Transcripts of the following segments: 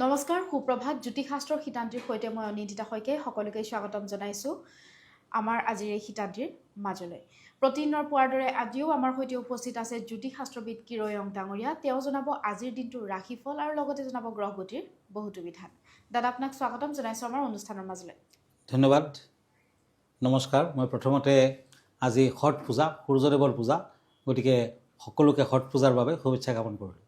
নমস্কাৰ সুপ্ৰভাত জ্যোতিষশাস্ত্ৰৰ শিতান্তীৰ সৈতে মই অনিন্দিতা শইকীয়া সকলোকে স্বাগতম জনাইছোঁ আমাৰ আজিৰ এই শিতান্তীৰ মাজলৈ। প্ৰতিদিনৰ পোৱাৰ দৰে আজিও আমাৰ সৈতে উপস্থিত আছে জ্যোতিষশাস্ত্ৰবিদ কিৰয়ং ডাঙৰীয়া। তেওঁ জনাব আজিৰ দিনটোৰ ৰাশিফল আৰু লগতে জনাব গ্ৰহগতিৰ বহুতো বিধান। দাদা আপোনাক স্বাগতম জনাইছোঁ আমাৰ অনুষ্ঠানৰ মাজলৈ। ধন্যবাদ, নমস্কাৰ। মই প্ৰথমতে আজি ষঠ পূজা, সূৰ্যদেৱৰ পূজা, গতিকে সকলোকে ষঠ পূজাৰ বাবে শুভেচ্ছা জ্ঞাপন কৰিলোঁ।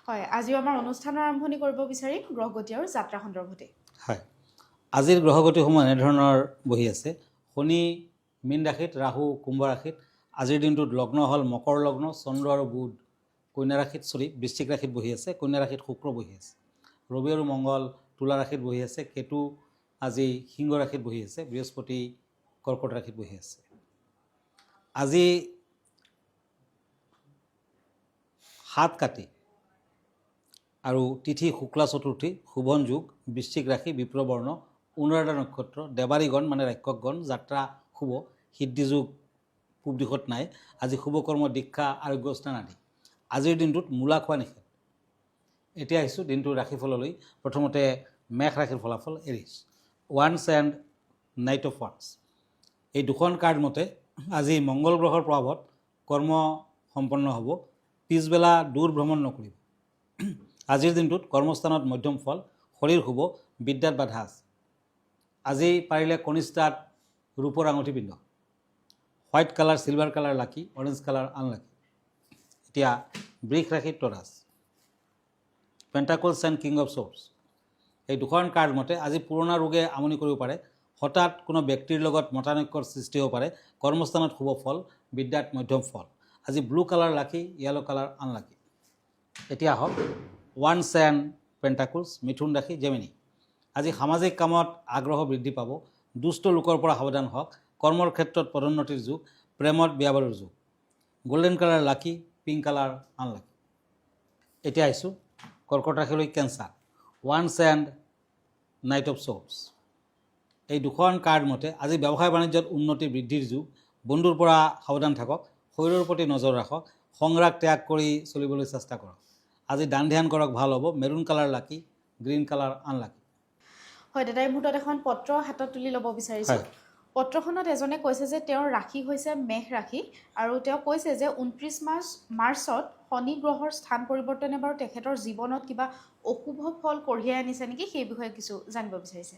হয়, আজিও আমাৰ অনুষ্ঠানৰ আৰম্ভণি কৰিব বিচাৰিম গ্ৰহগতি আৰু যাত্ৰা সন্দৰ্ভতে। হয়, আজিৰ গ্ৰহগতিসমূহ এনেধৰণৰ বহি আছে। শনি মীন ৰাশিত, ৰাহু কুম্ভ ৰাশিত। আজিৰ দিনটোত লগ্ন হ'ল মকৰ লগ্ন, চন্দ্ৰ আৰু বুধ কন্যা ৰাশিত বৃশ্চিক ৰাশিত বহি আছে, কন্যা ৰাশিত শুক্ৰ বহি আছে। ৰবি আৰু মংগল তুলা ৰাশিত বহি আছে, কেতু আজি সিংহ ৰাশিত বহি আছে, বৃহস্পতি কৰ্কট ৰাশিত বহি আছে। আজি 7 কাতি আৰু তিথি শুক্লা চতুৰ্থী, শোভন যোগ, বৃশ্চিক ৰাশি, বিপ্ৰবৰ্ণ, অনুৰাধা নক্ষত্ৰ, দেৱাৰীগণ মানে ৰাক্ষকগণ, যাত্ৰা শুভ, সিদ্ধি যোগ পূব দিশত নাই। আজি শুভকৰ্ম, দীক্ষা, আৰোগ্য স্নান আদি। আজিৰ দিনটোত মূলা খোৱা নিষেধ। এতিয়া আহিছোঁ দিনটোৰ ৰাশিফললৈ। প্ৰথমতে মেষ ৰাশিৰ ফলাফল। Aries, once and knight of once. এই দুখন কাৰ্ড মতে আজি মংগল গ্ৰহৰ প্ৰভাৱত কৰ্ম সম্পন্ন হ'ব। পিছবেলা দূৰ ভ্ৰমণ নকৰিব। আজিৰ দিনটোত কৰ্মস্থানত মধ্যম ফল, শৰীৰ শুভ, বিদ্যাত বাধা আছে। আজি পাৰিলে কনিষ্ঠাত ৰূপৰ আঙুঠি পিন্ধক। হোৱাইট কালাৰ, চিলভাৰ কালাৰ লাকি, অৰেঞ্জ কালাৰ আনলাকি। এতিয়া বৃষ ৰাশিত তৰাছ, পেণ্টাকলছ এণ্ড কিং অফ শ্বৰ্ডছ। এই দুখন কাৰ্ড মতে আজি পুৰণা ৰোগে আমনি কৰিব পাৰে। হঠাৎ কোনো ব্যক্তিৰ লগত মতানৈক্যৰ সৃষ্টি হ'ব পাৰে। কৰ্মস্থানত শুভ ফল, বিদ্যাত মধ্যম ফল। আজি ব্লু কালাৰ লাকি, য়েলো কালাৰ আনলাকি। এতিয়া আহক ওৱান্স এণ্ড পেণ্টাকলছ, মিথুন ৰাশি, জেমিনি। আজি সামাজিক কামত আগ্ৰহ বৃদ্ধি পাব। দুষ্ট লোকৰ পৰা সাৱধান হওক। কৰ্মৰ ক্ষেত্ৰত পদোন্নতিৰ যুগ, প্ৰেমত বিয়া বাৰুৰ যুগ। Golden colour lucky, pink colour unlucky. এতিয়া আহিছোঁ কৰ্কট ৰাশিলৈ। কেঞ্চাৰ, ওৱান্স এণ্ড নাইট অফ শ্বৰ্ডছ। এই দুখন কাৰ্ড মতে আজি ব্যৱসায় বাণিজ্যত উন্নতি বৃদ্ধিৰ যুগ। বন্ধুৰ পৰা সাৱধান থাকক। শৰীৰৰ প্ৰতি নজৰ ৰাখক। সংৰাগ ত্যাগ কৰি চলিবলৈ চেষ্টা কৰক। আজি দান ধ্যান কৰক, ভাল হ'ব। মেৰুণ কালাৰ লাকি, গ্ৰীণ কালাৰ আনলাকি। হয় দাদা, এই মুহূৰ্তত এখন পত্ৰ হাতত তুলি ল'ব বিচাৰিছোঁ। পত্ৰখনত এজনে কৈছে যে তেওঁৰ ৰাশি হৈছে মেষ ৰাশি আৰু তেওঁ কৈছে যে 29 মাৰ্চত শনি গ্ৰহৰ স্থান পৰিৱৰ্তনে বাৰু তেখেতৰ জীৱনত কিবা অশুভ ফল কঢ়িয়াই আনিছে নেকি, সেই বিষয়ে কিছু জানিব বিচাৰিছে।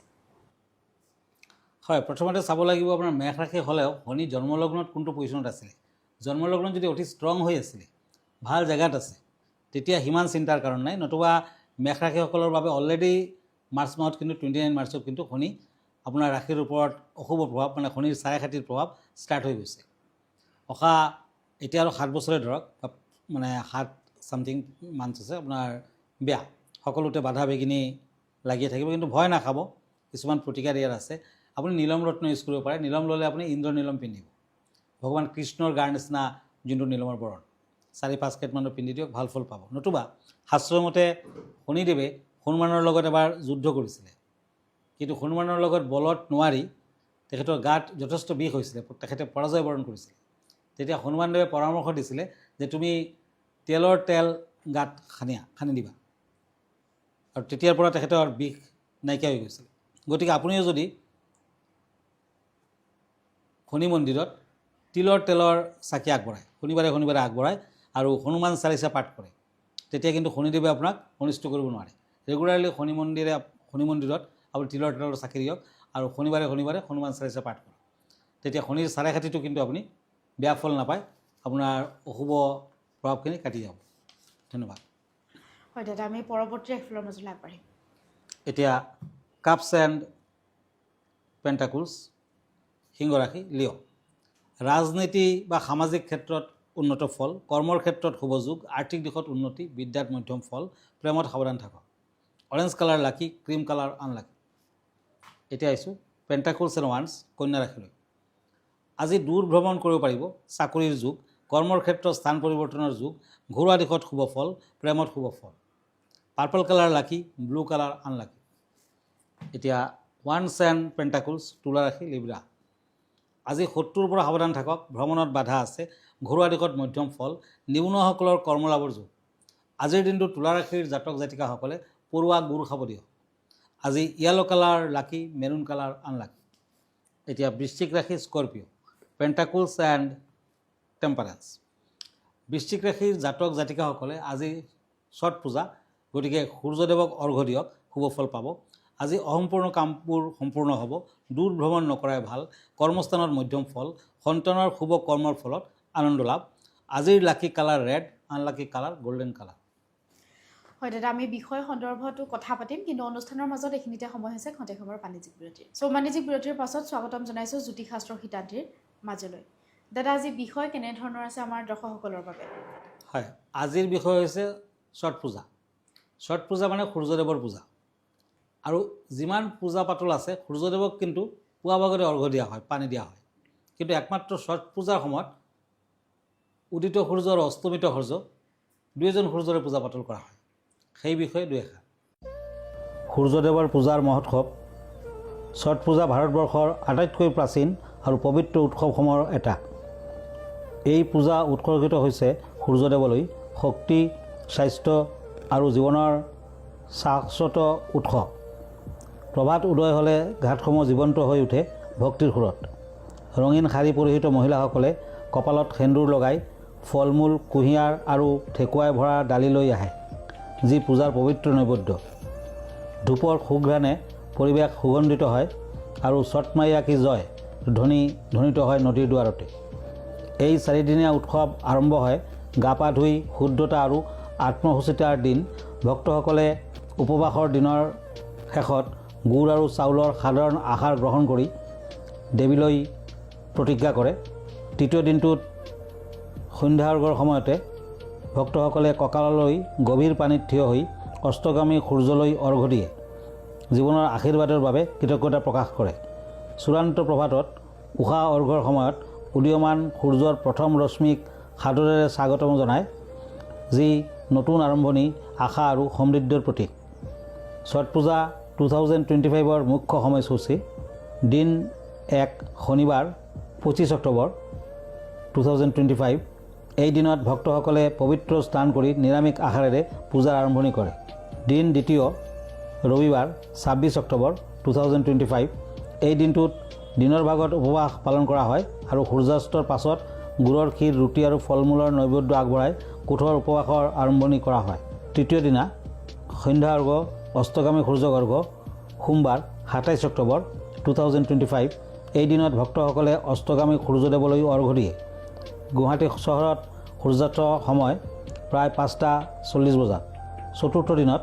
হয়, প্ৰথমতে চাব লাগিব আপোনাৰ মেষ ৰাশি হ'লেও শনি জন্মলগ্নত কোনটো পজিশ্যনত আছিলে। জন্মলগ্নত যদি অতি ষ্ট্ৰং হৈ আছিলে, ভাল জেগাত আছে, তেতিয়া সিমান চিন্তাৰ কাৰণ নাই। নতুবা মেষ ৰাশিসকলৰ বাবে অলৰেডি মাৰ্চ মাহত কিন্তু 29 মাৰ্চত কিন্তু শনি আপোনাৰ ৰাশিৰ ওপৰত অশুভ প্ৰভাৱ, মানে শনিৰ চাৰে খাতিৰ প্ৰভাৱ ষ্টাৰ্ট হৈ গৈছে। অহা এতিয়া আৰু 7 বছৰে ধৰক, মানে 7 ছামথিং মান্থছ আছে আপোনাৰ বেয়া। সকলোতে বাধা বিঘিনি লাগিয়ে থাকিব, কিন্তু ভয় নাখাব, কিছুমান প্ৰতিকাৰ ইয়াৰ আছে। আপুনি নীলম ৰত্ন ইউজ কৰিব পাৰে। নীলম ল'লে আপুনি ইন্দ্ৰ নীলম পিন্ধিব। ভগৱান কৃষ্ণৰ গাৰ নিচিনা যোনটো নীলমৰ বৰণ, 4-5 কেটমানৰ পিন্ধি দিয়ক, ভাল ফল পাব। নতুবা শাস্ত্ৰমতে শনিদেৱে হনুমানৰ লগত এবাৰ যুদ্ধ কৰিছিলে, কিন্তু হনুমানৰ লগত বলত নোৱাৰি তেখেতৰ গাত যথেষ্ট বিষ হৈছিলে, তেখেতে পৰাজয় বৰণ কৰিছিলে। তেতিয়া হনুমানদেৱে পৰামৰ্শ দিছিলে যে তুমি তেলৰ তেল গাত সানি দিবা, আৰু তেতিয়াৰ পৰা তেখেতৰ বিষ নাইকিয়া হৈ গৈছিলে। গতিকে আপুনিও যদি শনি মন্দিৰত তিলৰ তেলৰ চাকি আগবঢ়ায়, শনিবাৰে আগবঢ়ায় আৰু হনুমান চালিচা পাঠ কৰে, তেতিয়া কিন্তু শনিদেৱে আপোনাক অনিষ্ট কৰিব নোৱাৰে। ৰেগুলাৰলি শনি মন্দিৰত আপুনি তিলৰ তেলৰ চাকি দিয়ক আৰু শনিবাৰে হনুমান চালিচা পাঠ কৰক। তেতিয়া শনিৰ চাৰে খাতিটো কিন্তু আপুনি বেয়া ফল নাপায়, আপোনাৰ অশুভ প্ৰভাৱখিনি কাটি যাব। ধন্যবাদ। হয় দাদা, আমি পৰৱৰ্তী ৰাশিফলৰ মাজলৈ আগবাঢ়িম। এতিয়া কাপছ এণ্ড পেণ্টাকলছ, সিংহ ৰাশি, লিঅ'। ৰাজনীতি বা সামাজিক ক্ষেত্ৰত উন্নত ফল, কৰ্মৰ ক্ষেত্ৰত শুভ যোগ, আৰ্থিক দিশত উন্নতি, বিদ্যাত মধ্যম ফল, প্ৰেমত সাৱধান থাকক। অৰেঞ্জ কালাৰ লাকি, ক্ৰীম কালাৰ আনলাকি। এতিয়া আহিছোঁ পেণ্টাকলছ এণ্ড ওৱান্স, কন্যা ৰাশিলৈ। আজি দূৰ ভ্ৰমণ কৰিব পাৰিব, চাকৰিৰ যুগ, কৰ্মৰ ক্ষেত্ৰত স্থান পৰিৱৰ্তনৰ যুগ, ঘৰুৱা দিশত শুভ ফল, প্ৰেমত শুভ ফল। পাৰ্পল কালাৰ লাকি, ব্লু কালাৰ আনলাকি। এতিয়া ওৱান্স এণ্ড পেণ্টাকলছ, তুলা ৰাশি, লিব্ৰা। আজি শত্ৰুৰ পৰা সাৱধান থাকক। ভ্ৰমণত বাধা আছে। ঘৰুৱা দিশত মধ্যম ফল, নিবনুৱাসকলৰ কৰ্মলাভৰ যুগ। আজিৰ দিনটো তুলা ৰাশিৰ জাতক জাতিকাসকলে পৰুৱা গুড় খাব দিয়ক। আজি য়েলো কালাৰ লাকি, মেৰুন কালাৰ আনলাকি। এতিয়া বৃশ্চিক ৰাশি স্কৰপিঅ, পেণ্টাকুলছ এণ্ড টেম্পাৰেন্স। বৃশ্চিক ৰাশিৰ জাতক জাতিকাসকলে আজি ছট পূজা, গতিকে সূৰ্যদেৱক অৰ্ঘ্য দিয়ক, শুভ ফল পাব। আজি অসম্পূৰ্ণ কামবোৰ সম্পূৰ্ণ হ'ব, দূৰ ভ্ৰমণ নকৰাই ভাল, কৰ্মস্থানত মধ্যম ফল, সন্তানৰ শুভ কৰ্মৰ ফলত আনন্দ লাভ। আজিৰ lucky colour red, unlucky colour golden colour. হয় দাদা, আমি বিষয় সন্দৰ্ভতো কথা পাতিম, কিন্তু অনুষ্ঠানৰ মাজত এইখিনিতে সময় হৈছে খন্তেক সময়ৰ বাণিজ্যিক বিৰতিৰ। বাণিজ্যিক বিৰতিৰ পাছত স্বাগতম জনাইছোঁ জ্যোতিষশাস্ত্ৰ শিতান্তীৰ মাজলৈ। দাদা, আজি বিষয় কেনেধৰণৰ আছে আমাৰ দৰ্শকসকলৰ বাবে? হয়, আজিৰ বিষয় হৈছে ছট পূজা। ছট পূজা মানে সূৰ্যদেৱৰ পূজা। আৰু যিমান পূজা পাতল আছে, সূৰ্যদেৱক কিন্তু পুৱা ভাগতে অৰ্ঘ্য দিয়া হয়, পানী দিয়া হয়। কিন্তু একমাত্ৰ ছট পূজাৰ সময়ত উদিত সূৰ্য আৰু অস্তমিত সূৰ্য দুয়োজন সূৰ্যৰে পূজা পাতল কৰা হয়। সেই বিষয়ে দুই এষাৰ। সূৰ্যদেৱৰ পূজাৰ মহোৎসৱ। ছট পূজা ভাৰতবৰ্ষৰ আটাইতকৈ প্ৰাচীন আৰু পবিত্ৰ উৎসৱসমূহৰ এটা। এই পূজা উৎসৰ্গিত হৈছে সূৰ্যদেৱলৈ, শক্তি, স্বাস্থ্য আৰু জীৱনৰ শাশ্বত উৎস। প্ৰভাত উদয় হ'লে ঘাটসমূহ জীৱন্ত হৈ উঠে ভক্তিৰ সুৰত। ৰঙীন শাৰী পৰিহিত মহিলাসকলে কপালত সেন্দুৰ লগাই ফল মূল, কুঁহিয়াৰ আৰু ঠেকুৱাই ভৰা ডালি লৈ আহে, যি পূজাৰ পবিত্ৰ নৈবেদ্য। ধূপৰ সুঘ্ৰাণে পৰিৱেশ সুগন্ধিত হয় আৰু ছট মাইয়া কি জয় ধ্বনিত হয় নদীৰ দুৱাৰতে। এই চাৰিদিনীয়া উৎসৱ আৰম্ভ হয় গা পা ধুই শুদ্ধতা আৰু আত্মসুচিতাৰ দিন। ভক্তসকলে উপবাসৰ দিনৰ শেষত গুড় আৰু চাউলৰ সাধাৰণ আহাৰ গ্ৰহণ কৰি দেৱীলৈ প্ৰতিজ্ঞা কৰে। তৃতীয় দিনটোত সন্ধ্যাৰ্ঘৰ সময়তে ভক্তসকলে কঁকাললৈ গভীৰ পানীত থিয় হৈ অস্তগামী সূৰ্যলৈ অৰ্ঘ্য দিয়ে, জীৱনৰ আশীৰ্বাদৰ বাবে কৃতজ্ঞতা প্ৰকাশ কৰে। চূড়ান্ত প্ৰভাতত উষা অৰ্ঘ্যৰ সময়ত উদীয়মান সূৰ্যৰ প্ৰথম ৰশ্মিক সাদৰেৰে স্বাগতম জনায়, যি নতুন আৰম্ভণি, আশা আৰু সমৃদ্ধিৰ প্ৰতীক। ছট পূজা 2025ৰ মুখ্য সময়সূচী। দিন 1 শনিবাৰ 25 অক্টোবৰ 2025। এই দিনত ভক্তসকলে পবিত্ৰ স্নান কৰি নিৰামিষ আহাৰেৰে পূজাৰ আৰম্ভণি কৰে। দিন 2 ৰবিবাৰ 26 অক্টোবৰ 2025। এই দিনটোত দিনৰ ভাগত উপবাস পালন কৰা হয় আৰু সূৰ্যাস্তৰ পাছত গুড়ৰ ক্ষীৰ, ৰুটি আৰু ফল মূলৰ নৈবেদ্য আগবঢ়াই কঠোৰ উপবাসৰ আৰম্ভণি কৰা হয়। তৃতীয় দিনা সন্ধ্যা অৰ্ঘ্য, অস্তগামী সূৰ্যক অৰ্ঘ্য, সোমবাৰ 27 অক্টোবৰ 2025। এই দিনত ভক্তসকলে অস্তগামী সূৰ্যদেৱলৈ অৰ্ঘ্য দিয়ে। গুৱাহাটী চহৰত সূৰ্যাস্ত সময় প্ৰায় 5:40 বজাত। চতুৰ্থ দিনত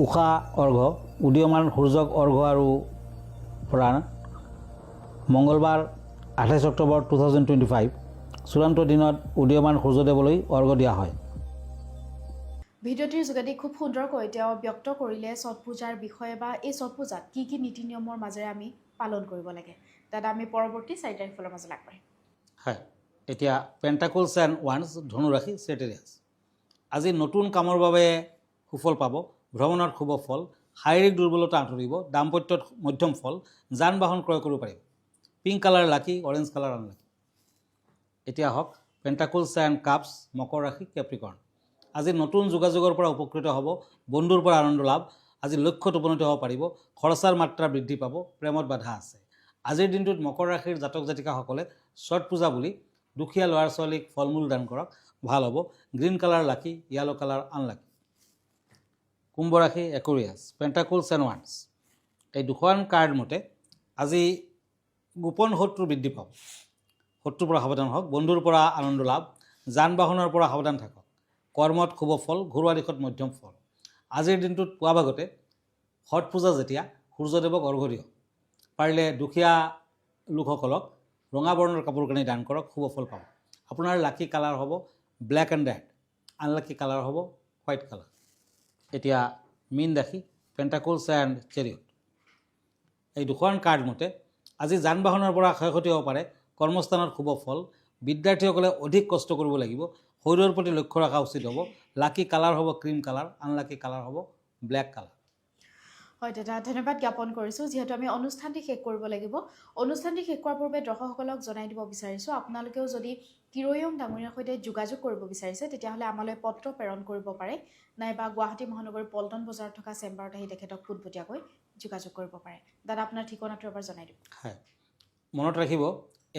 উষা অৰ্ঘ্য, উদীয়মান সূৰ্যক অৰ্ঘ্য আৰু প্ৰাণ। মঙলবাৰ 28 অক্টোবৰ 2025। চূড়ান্ত দিনত উদীয়মান সূৰ্যদেৱলৈ অৰ্ঘ্য দিয়া হয়। ভিডিঅ'টিৰ যোগেদি খুব সুন্দৰকৈ তেওঁ ব্যক্ত কৰিলে ছট পূজাৰ বিষয়ে বা এই ছট পূজাত কি কি নীতি নিয়মৰ মাজেৰে আমি পালন কৰিব লাগে। দাদা, আমি পৰৱৰ্তী 4 তাৰিখৰ মাজলৈ আগবাঢ়িম। হয়, এতিয়া পেণ্টাকুলছ এণ্ড ওৱান্স, ধনুৰাশি, চেটেৰিয়াছ। আজি নতুন কামৰ বাবে সুফল পাব, ভ্ৰমণত শুভ ফল, শাৰীৰিক দুৰ্বলতা আঁতৰিব, দাম্পত্যত মধ্যম ফল, যান বাহন ক্ৰয় কৰিব পাৰিব। পিংক কালাৰ লাকি, অৰেঞ্জ কালাৰ আনলাকি। এতিয়া হওক পেণ্টাকুলছ এণ্ড কাপছ, মকৰ ৰাশি, কেপ্ৰিকৰ্ণ। আজি নতুন যোগাযোগৰ পৰা উপকৃত হ'ব, বন্ধুৰ পৰা আনন্দ লাভ। আজি লক্ষ্যত উপনীত হ'ব পাৰিব, খৰচাৰ মাত্ৰা বৃদ্ধি পাব, প্ৰেমত বাধা আছে। আজিৰ দিনটোত মকৰ ৰাশিৰ জাতক জাতিকাসকলে ছট পূজা বুলি দুখীয়া ল'ৰা ছোৱালীক ফল মূল দান কৰক, ভাল হ'ব। গ্ৰীণ কালাৰ লাকি, য়েলো কালাৰ আনলাকি। কুম্ভ ৰাশি, একুৰিয়াছ, পেণ্টাকুলছ এণ্ড ওৱান্স। এই দুখন কাৰ্ড মতে আজি গোপন শত্ৰু বৃদ্ধি পাব, শত্ৰুৰ পৰা সাৱধান হওক, বন্ধুৰ পৰা আনন্দ লাভ, যান বাহনৰ পৰা সাৱধান থাকক, কৰ্মত শুভ ফল, ঘৰুৱা দিশত মধ্যম ফল। আজিৰ দিনটোত পুৱা ভাগতে ছট পূজা যেতিয়া সূৰ্যদেৱক অৰ্ঘ্য দিয়ক। পাৰিলে দুখীয়া লোকসকলক ৰঙা বৰ্ণৰ কাপোৰ কানি দান কৰক, শুভ ফল পাব। আপোনাৰ লাকি কালাৰ হ'ব black and red, unlucky colour হ'ব হোৱাইট কালাৰ। এতিয়া মীন ৰাশি, পেণ্টাকুলছ এণ্ড চেৰিয়ট। এই দুখন কাৰ্ড মতে আজি যান বাহনৰ পৰা ক্ষয় ক্ষতি হ'ব পাৰে, কৰ্মস্থানত শুভ ফল, বিদ্যাৰ্থীসকলে অধিক কষ্ট কৰিব লাগিব, শৰীৰৰ প্ৰতি লক্ষ্য ৰখা উচিত হ'ব। লাকি কালাৰ হ'ব ক্ৰীম কালাৰ, আনলাকি কালাৰ হ'ব ব্লেক কালাৰ। হয় দাদা, ধন্যবাদ জ্ঞাপন কৰিছোঁ। যিহেতু আমি অনুষ্ঠানটি শেষ কৰিব লাগিব, অনুষ্ঠানটি শেষ কৰাৰ পূৰ্বে দৰ্শকসকলক জনাই দিব বিচাৰিছোঁ, আপোনালোকেও যদি কিৰয়ং ডাঙৰীয়াৰ সৈতে যোগাযোগ কৰিব বিচাৰিছে তেতিয়াহ'লে আমালৈ পত্ৰ প্ৰেৰণ কৰিব পাৰে নাইবা গুৱাহাটী মহানগৰীৰ পল্টন বজাৰত থকা চেম্বাৰত আহি তেখেতক পোনপটীয়াকৈ যোগাযোগ কৰিব পাৰে। দাদা আপোনাৰ ঠিকনাটো এবাৰ জনাই দিব। হয়, মনত ৰাখিব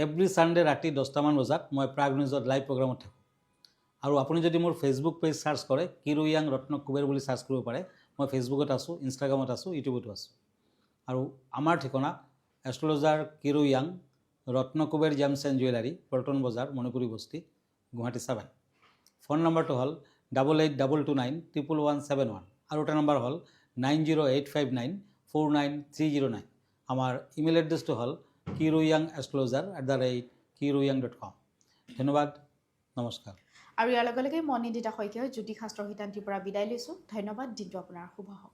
এভৰি ছানডে ৰাতি 10টামান বজাত মই প্ৰাগ নিউজত লাইভ প্ৰগ্ৰামত থাকোঁ। আৰু আপুনি যদি মোৰ ফেচবুক পেজ চাৰ্চ কৰে কিৰোয়াং ৰত্ন কুবেৰ বুলি চাৰ্চ কৰিব পাৰে। মই ফেচবুকত আছোঁ, ইনষ্টাগ্ৰামত আছোঁ, ইউটিউবতো আছোঁ। আৰু আমাৰ ঠিকনা astrologer Kirowang Ratna Kuber gems and jewellery, Paltan Bazaar, Manipuri বস্তি, গুৱাহাটী 7। ফোন নম্বৰটো হ'ল 8822911171 আৰু এটা নম্বৰ হ'ল 9085949309। আমাৰ ইমেইল এড্ৰেছটো হ'ল kiroyangastrologer@kiroyang.com। ধন্যবাদ, নমস্কাৰ। আৰু ইয়াৰ লগে লগে মই নিন্দিতা শইকীয়াই জ্যোতিষশাস্ত্ৰ শিতান্তিৰ পৰা বিদায় লৈছোঁ। ধন্যবাদ, দিনটো আপোনাৰ শুভ হওক।